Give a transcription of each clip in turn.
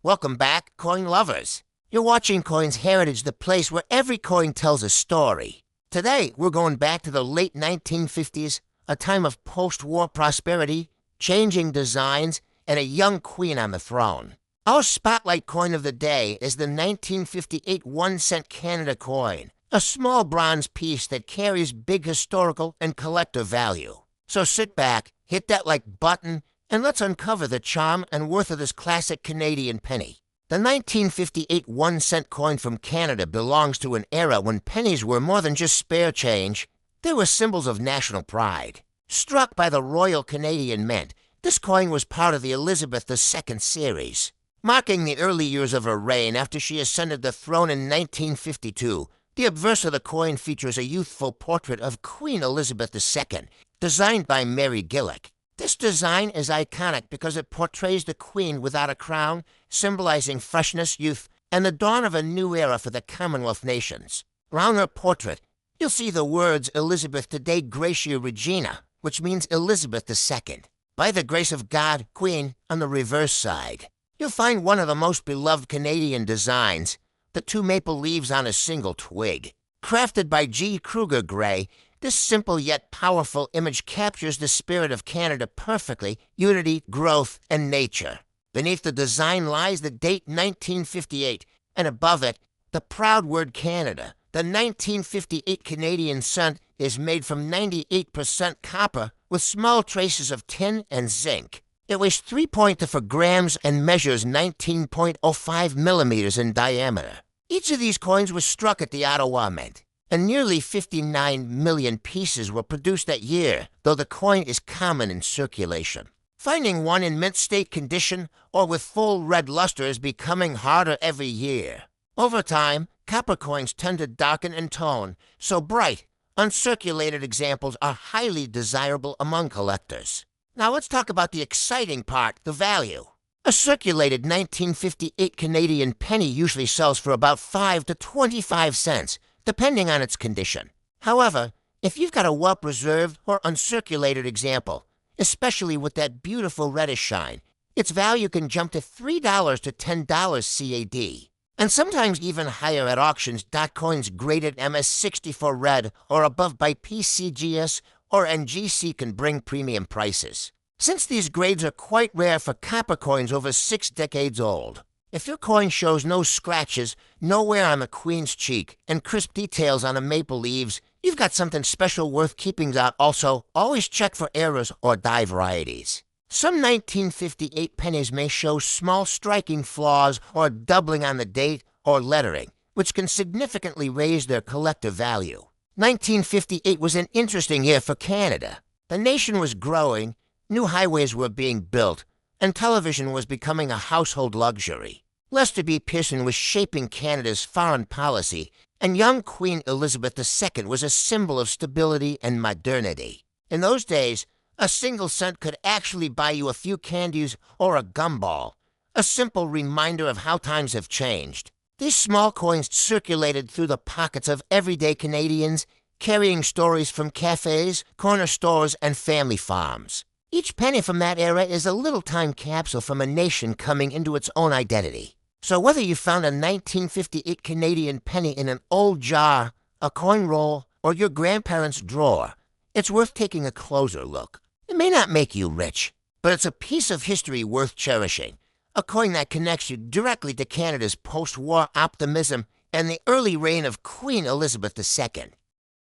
Welcome back, coin lovers. You're watching Coins Heritage, the place where every coin tells a story. Today, we're going back to the late 1950s, a time of post-war prosperity, changing designs, and a young queen on the throne. Our spotlight coin of the day is the 1958 1-cent Canada coin, a small bronze piece that carries big historical and collector value. So sit back, hit that like button, and let's uncover the charm and worth of this classic Canadian penny. The 1958 1-cent coin from Canada belongs to an era when pennies were more than just spare change. They were symbols of national pride. Struck by the Royal Canadian Mint, this coin was part of the Elizabeth II series. Marking the early years of her reign after she ascended the throne in 1952, the obverse of the coin features a youthful portrait of Queen Elizabeth II, designed by Mary Gillick. This design is iconic because it portrays the queen without a crown, symbolizing freshness, youth, and the dawn of a new era for the Commonwealth nations. Around her portrait, you'll see the words Elizabeth Today Gratia Regina, which means Elizabeth II. By the grace of God, Queen, on the reverse side. You'll find one of the most beloved Canadian designs, the two maple leaves on a single twig. Crafted by Kruger-Gray, this simple yet powerful image captures the spirit of Canada perfectly: unity, growth, and nature. Beneath the design lies the date 1958, and above it, the proud word Canada. The 1958 Canadian cent is made from 98% copper with small traces of tin and zinc. It weighs 3.4 grams and measures 19.05 millimeters in diameter. Each of these coins was struck at the Ottawa Mint, and nearly 59 million pieces were produced that year, though the coin is common in circulation. Finding one in mint state condition or with full red luster is becoming harder every year. Over time, copper coins tend to darken in tone, so bright, uncirculated examples are highly desirable among collectors. Now let's talk about the exciting part, the value. A circulated 1958 Canadian penny usually sells for about 5 to 25 cents, depending on its condition. However, if you've got a well-preserved or uncirculated example, especially with that beautiful reddish shine, its value can jump to $3 to $10 CAD. And sometimes even higher at auctions. Coins graded MS64 red or above by PCGS or NGC can bring premium prices. Since these grades are quite rare for copper coins over 6 decades old. If your coin shows no scratches, no wear on the queen's cheek, and crisp details on the maple leaves, you've got something special worth keeping out. Also, always check for errors or die varieties. Some 1958 pennies may show small striking flaws or doubling on the date or lettering, which can significantly raise their collective value. 1958 was an interesting year for Canada. The nation was growing, new highways were being built, and television was becoming a household luxury. Lester B. Pearson was shaping Canada's foreign policy, and young Queen Elizabeth II was a symbol of stability and modernity. In those days, a single cent could actually buy you a few candies or a gumball, a simple reminder of how times have changed. These small coins circulated through the pockets of everyday Canadians, carrying stories from cafes, corner stores, and family farms. Each penny from that era is a little time capsule from a nation coming into its own identity. So whether you found a 1958 Canadian penny in an old jar, a coin roll, or your grandparents' drawer, it's worth taking a closer look. It may not make you rich, but it's a piece of history worth cherishing. A coin that connects you directly to Canada's post-war optimism and the early reign of Queen Elizabeth II.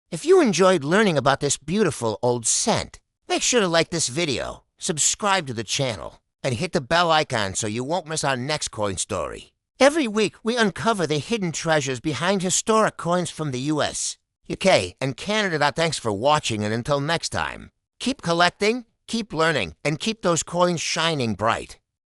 If you enjoyed learning about this beautiful old cent, make sure to like this video, subscribe to the channel, and hit the bell icon so you won't miss our next coin story. Every week, we uncover the hidden treasures behind historic coins from the US, UK, and Canada. Thanks for watching, and until next time, keep collecting, keep learning, and keep those coins shining bright.